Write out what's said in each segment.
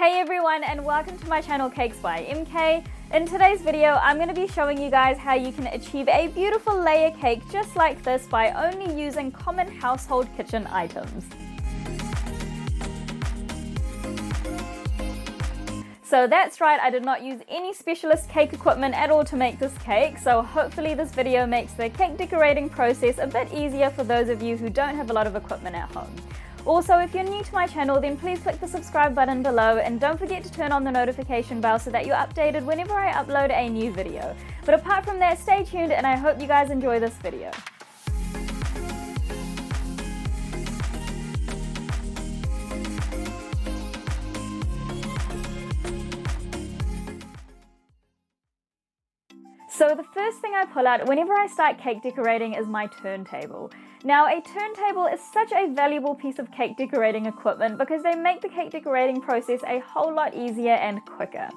Hey everyone, and welcome to my channel Cakes by MK. In today's video, I'm going to be showing you guys how you can achieve a beautiful layer cake just like this by only using common household kitchen items. So that's right, I did not use any specialist cake equipment at all to make this cake, so hopefully this video makes the cake decorating process a bit easier for those of you who don't have a lot of equipment at home. Also, if you're new to my channel, then please click the subscribe button below and don't forget to turn on the notification bell so that you're updated whenever I upload a new video. But apart from that, stay tuned and I hope you guys enjoy this video. So the first thing I pull out whenever I start cake decorating is my turntable. Now, a turntable is such a valuable piece of cake decorating equipment because they make the cake decorating process a whole lot easier and quicker.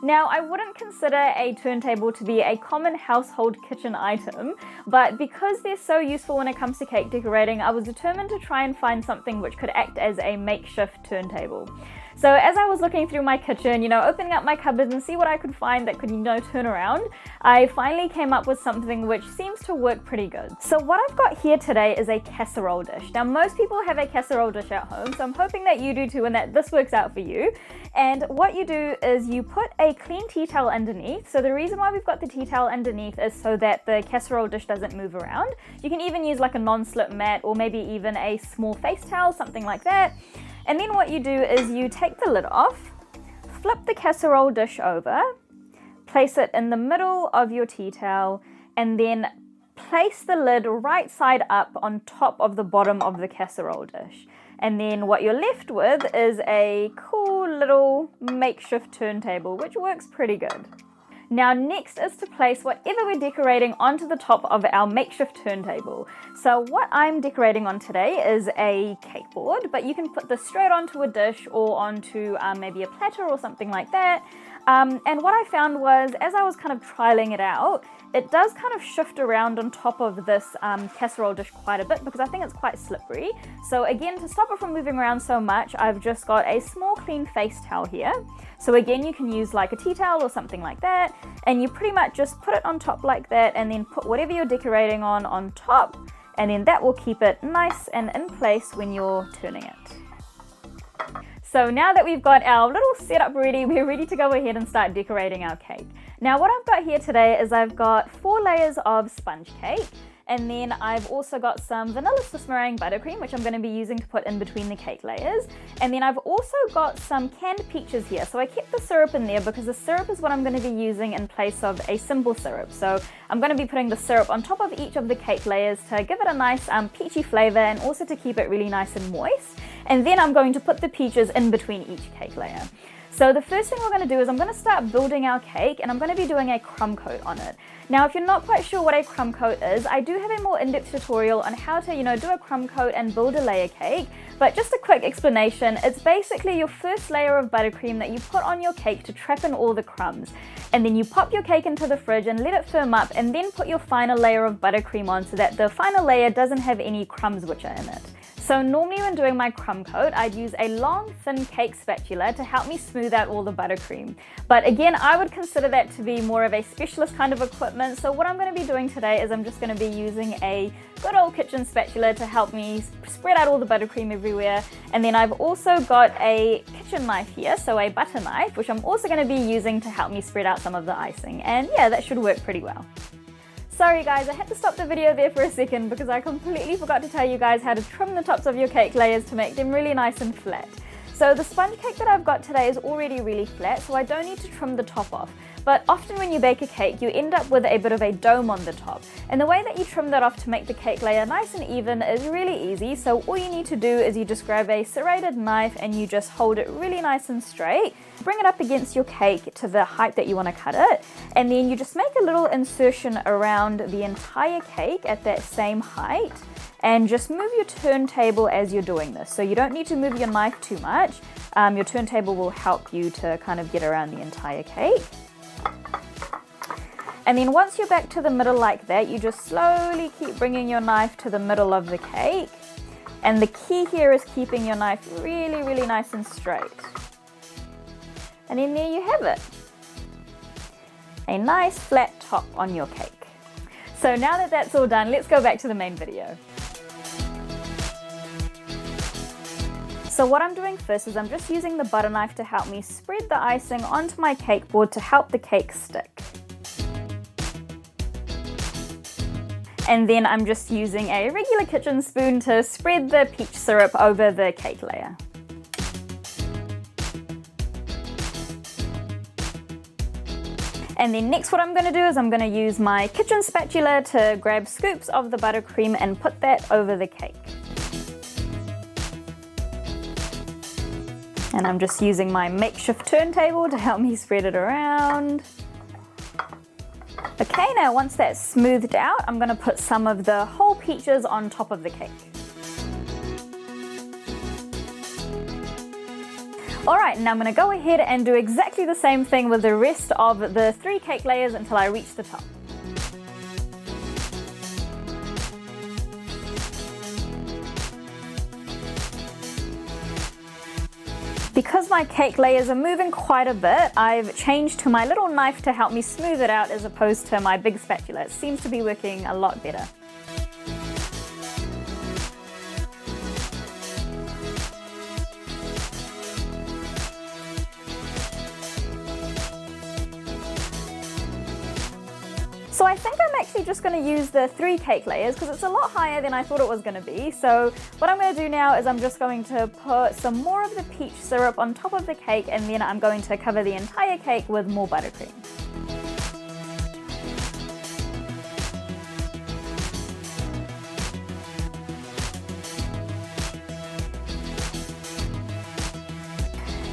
Now, I wouldn't consider a turntable to be a common household kitchen item, but because they're so useful when it comes to cake decorating, I was determined to try and find something which could act as a makeshift turntable. So as I was looking through my kitchen, opening up my cupboards and see what I could find that could, turn around, I finally came up with something which seems to work pretty good. So what I've got here today is a casserole dish. Now, most people have a casserole dish at home, so I'm hoping that you do too and that this works out for you. And what you do is you put a clean tea towel underneath. So the reason why we've got the tea towel underneath is so that the casserole dish doesn't move around. You can even use like a non-slip mat or maybe even a small face towel, something like that. And then what you do is you take the lid off, flip the casserole dish over, place it in the middle of your tea towel, and then place the lid right side up on top of the bottom of the casserole dish. And then what you're left with is a cool little makeshift turntable, which works pretty good. Now next is to place whatever we're decorating onto the top of our makeshift turntable. So what I'm decorating on today is a cake board, but you can put this straight onto a dish or onto maybe a platter or something like that. And what I found was, as I was kind of trialing it out, it does kind of shift around on top of this casserole dish quite a bit because I think it's quite slippery. So again, to stop it from moving around so much, I've just got a small clean face towel here. So again, you can use like a tea towel or something like that, and you pretty much just put it on top like that and then put whatever you're decorating on top, and then that will keep it nice and in place when you're turning it. So now that we've got our little setup ready, we're ready to go ahead and start decorating our cake. Now what I've got here today is I've got 4 layers of sponge cake, and then I've also got some vanilla Swiss meringue buttercream, which I'm going to be using to put in between the cake layers. And then I've also got some canned peaches here. So I kept the syrup in there because the syrup is what I'm going to be using in place of a simple syrup. So I'm going to be putting the syrup on top of each of the cake layers to give it a nice peachy flavor and also to keep it really nice and moist. And then I'm going to put the peaches in between each cake layer. So the first thing we're going to do is I'm going to start building our cake, and I'm going to be doing a crumb coat on it. Now, if you're not quite sure what a crumb coat is, I do have a more in-depth tutorial on how to, do a crumb coat and build a layer cake. But just a quick explanation, it's basically your first layer of buttercream that you put on your cake to trap in all the crumbs. And then you pop your cake into the fridge and let it firm up, and then put your final layer of buttercream on so that the final layer doesn't have any crumbs which are in it. So normally when doing my crumb coat, I'd use a long, thin cake spatula to help me smooth out all the buttercream. But again, I would consider that to be more of a specialist kind of equipment. So what I'm going to be doing today is I'm just going to be using a good old kitchen spatula to help me spread out all the buttercream everywhere. And then I've also got a kitchen knife here, so a butter knife, which I'm also going to be using to help me spread out some of the icing. And yeah, that should work pretty well. Sorry guys, I had to stop the video there for a second because I completely forgot to tell you guys how to trim the tops of your cake layers to make them really nice and flat. So the sponge cake that I've got today is already really flat, so I don't need to trim the top off. But often when you bake a cake, you end up with a bit of a dome on the top. And the way that you trim that off to make the cake layer nice and even is really easy. So all you need to do is you just grab a serrated knife and you just hold it really nice and straight. Bring it up against your cake to the height that you want to cut it. And then you just make a little insertion around the entire cake at that same height. And just move your turntable as you're doing this. So you don't need to move your knife too much. Your turntable will help you to kind of get around the entire cake. And then once you're back to the middle like that, you just slowly keep bringing your knife to the middle of the cake. And the key here is keeping your knife really, really nice and straight. And then there you have it. A nice flat top on your cake. So now that that's all done, let's go back to the main video. So what I'm doing first is I'm just using the butter knife to help me spread the icing onto my cake board to help the cake stick. And then I'm just using a regular kitchen spoon to spread the peach syrup over the cake layer. And then next what I'm going to do is I'm going to use my kitchen spatula to grab scoops of the buttercream and put that over the cake. And I'm just using my makeshift turntable to help me spread it around. Okay, now once that's smoothed out, I'm going to put some of the whole peaches on top of the cake. Alright, now I'm going to go ahead and do exactly the same thing with the rest of the 3 cake layers until I reach the top. Because my cake layers are moving quite a bit, I've changed to my little knife to help me smooth it out as opposed to my big spatula. It seems to be working a lot better. So I think I'm actually just going to use the 3 cake layers because it's a lot higher than I thought it was going to be. So what I'm going to do now is I'm just going to put some more of the peach syrup on top of the cake, and then I'm going to cover the entire cake with more buttercream.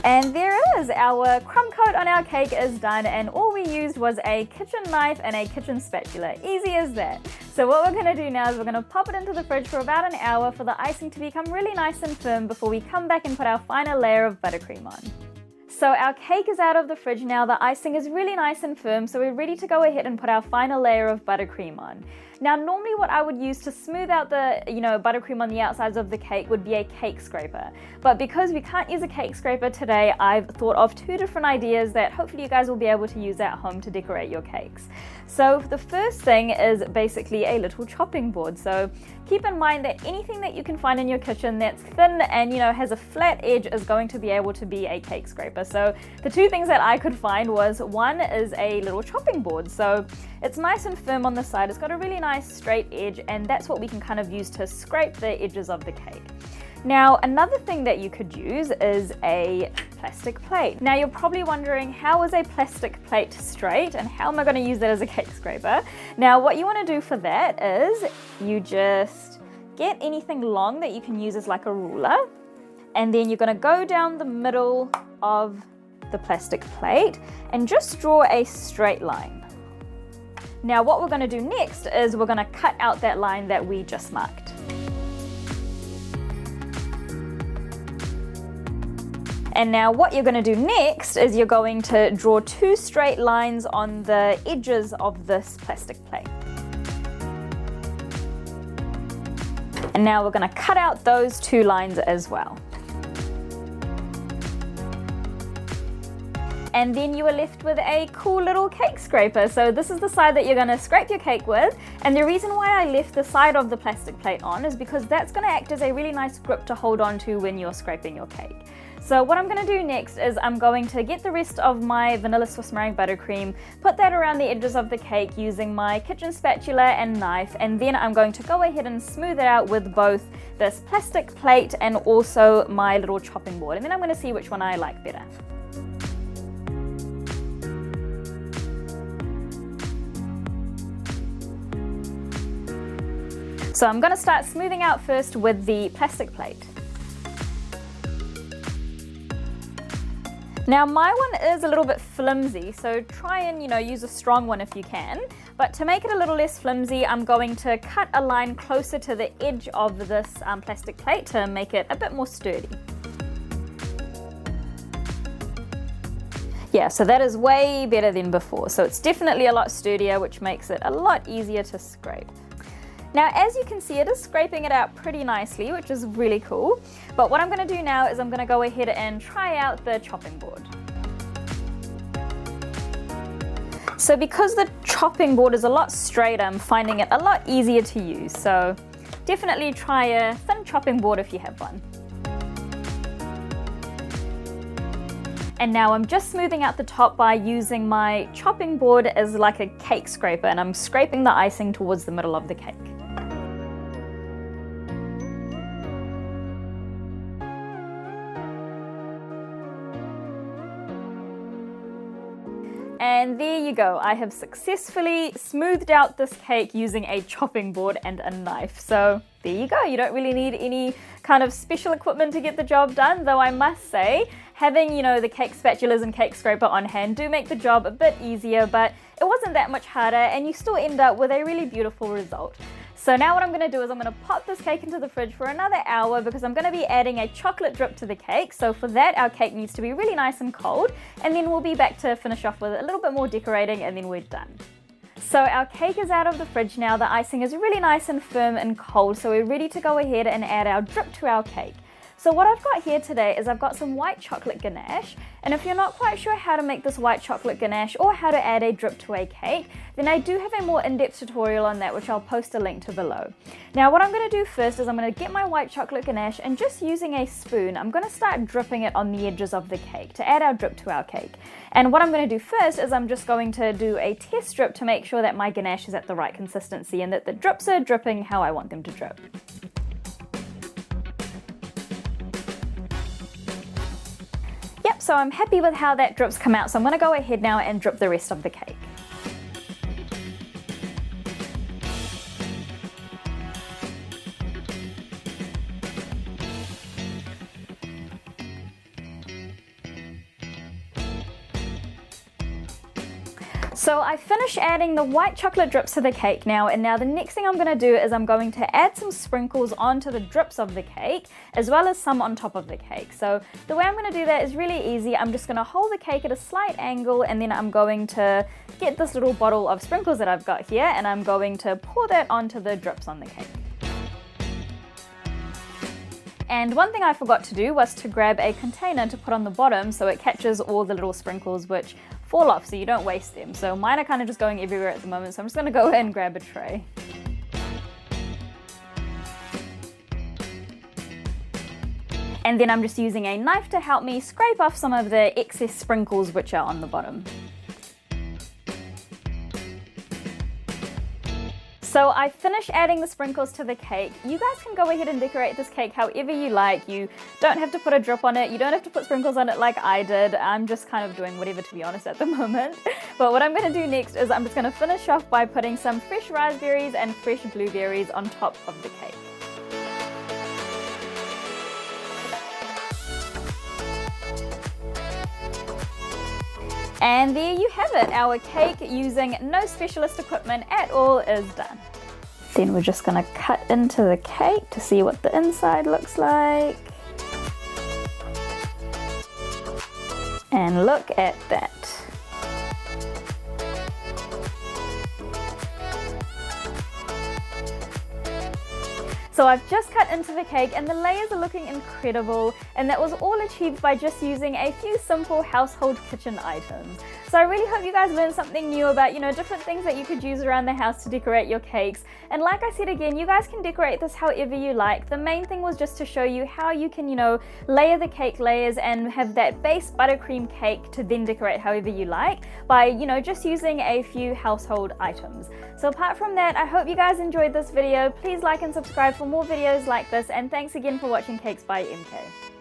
And there it is, our crumb coat on our cake is done, and all we used was a kitchen knife and a kitchen spatula. Easy as that. So what we're going to do now is we're going to pop it into the fridge for about an hour for the icing to become really nice and firm before we come back and put our final layer of buttercream on. So our cake is out of the fridge now, the icing is really nice and firm, so we're ready to go ahead and put our final layer of buttercream on. Now normally what I would use to smooth out the buttercream on the outsides of the cake would be a cake scraper. But because we can't use a cake scraper today, I've thought of 2 different ideas that hopefully you guys will be able to use at home to decorate your cakes. So the first thing is basically a little chopping board. So keep in mind that anything that you can find in your kitchen that's thin and has a flat edge is going to be able to be a cake scraper. So the 2 things that I could find was, one is a little chopping board. So it's nice and firm on the side, it's got a really nice straight edge, and that's what we can kind of use to scrape the edges of the cake. Now another thing that you could use is a plastic plate. Now you're probably wondering, how is a plastic plate straight and how am I going to use that as a cake scraper? Now what you want to do for that is you just get anything long that you can use as like a ruler, and then you're going to go down the middle of the plastic plate and just draw a straight line. Now what we're going to do next is we're going to cut out that line that we just marked. And now what you're going to do next is you're going to draw 2 straight lines on the edges of this plastic plate. And now we're going to cut out those 2 lines as well. And then you are left with a cool little cake scraper. So this is the side that you're going to scrape your cake with, and the reason why I left the side of the plastic plate on is because that's going to act as a really nice grip to hold on to when you're scraping your cake. So what I'm going to do next is I'm going to get the rest of my vanilla Swiss meringue buttercream, put that around the edges of the cake using my kitchen spatula and knife, and then I'm going to go ahead and smooth it out with both this plastic plate and also my little chopping board, and then I'm going to see which one I like better. So I'm going to start smoothing out first with the plastic plate. Now my one is a little bit flimsy, so try and use a strong one if you can. But to make it a little less flimsy, I'm going to cut a line closer to the edge of this plastic plate to make it a bit more sturdy. Yeah, so that is way better than before. So it's definitely a lot sturdier, which makes it a lot easier to scrape. Now, as you can see, it is scraping it out pretty nicely, which is really cool. But what I'm going to do now is I'm going to go ahead and try out the chopping board. So because the chopping board is a lot straighter, I'm finding it a lot easier to use. So definitely try a thin chopping board if you have one. And now I'm just smoothing out the top by using my chopping board as like a cake scraper, and I'm scraping the icing towards the middle of the cake. And there you go, I have successfully smoothed out this cake using a chopping board and a knife. So there you go, you don't really need any kind of special equipment to get the job done, though I must say, having, the cake spatulas and cake scraper on hand do make the job a bit easier, but it wasn't that much harder and you still end up with a really beautiful result. So now what I'm going to do is I'm going to pop this cake into the fridge for another hour because I'm going to be adding a chocolate drip to the cake. So for that, our cake needs to be really nice and cold, and then we'll be back to finish off with a little bit more decorating, and then we're done. So our cake is out of the fridge now. The icing is really nice and firm and cold, so we're ready to go ahead and add our drip to our cake. So what I've got here today is I've got some white chocolate ganache, and if you're not quite sure how to make this white chocolate ganache or how to add a drip to a cake, then I do have a more in-depth tutorial on that, which I'll post a link to below. Now what I'm going to do first is I'm going to get my white chocolate ganache, and just using a spoon I'm going to start dripping it on the edges of the cake to add our drip to our cake. And what I'm going to do first is I'm just going to do a test drip to make sure that my ganache is at the right consistency and that the drips are dripping how I want them to drip. Yep, so I'm happy with how that drip's come out, so I'm going to go ahead now and drip the rest of the cake. So I finished adding the white chocolate drips to the cake now, and now the next thing I'm going to do is I'm going to add some sprinkles onto the drips of the cake, as well as some on top of the cake. So the way I'm going to do that is really easy. I'm just going to hold the cake at a slight angle, and then I'm going to get this little bottle of sprinkles that I've got here, and I'm going to pour that onto the drips on the cake. And one thing I forgot to do was to grab a container to put on the bottom so it catches all the little sprinkles which fall off so you don't waste them. So mine are kind of just going everywhere at the moment, so I'm just going to go ahead and grab a tray. And then I'm just using a knife to help me scrape off some of the excess sprinkles which are on the bottom. So I finished adding the sprinkles to the cake. You guys can go ahead and decorate this cake however you like. You don't have to put a drip on it. You don't have to put sprinkles on it like I did. I'm just kind of doing whatever, to be honest, at the moment. But what I'm going to do next is I'm just going to finish off by putting some fresh raspberries and fresh blueberries on top of the cake. And there you have it, our cake using no specialist equipment at all is done. Then we're just going to cut into the cake to see what the inside looks like. And look at that. So I've just cut into the cake and the layers are looking incredible, and that was all achieved by just using a few simple household kitchen items. So I really hope you guys learned something new about, different things that you could use around the house to decorate your cakes. And like I said again, you guys can decorate this however you like. The main thing was just to show you how you can, layer the cake layers and have that base buttercream cake to then decorate however you like by, just using a few household items. So apart from that, I hope you guys enjoyed this video. Please like and subscribe for more videos like this, and thanks again for watching Cakes by MK.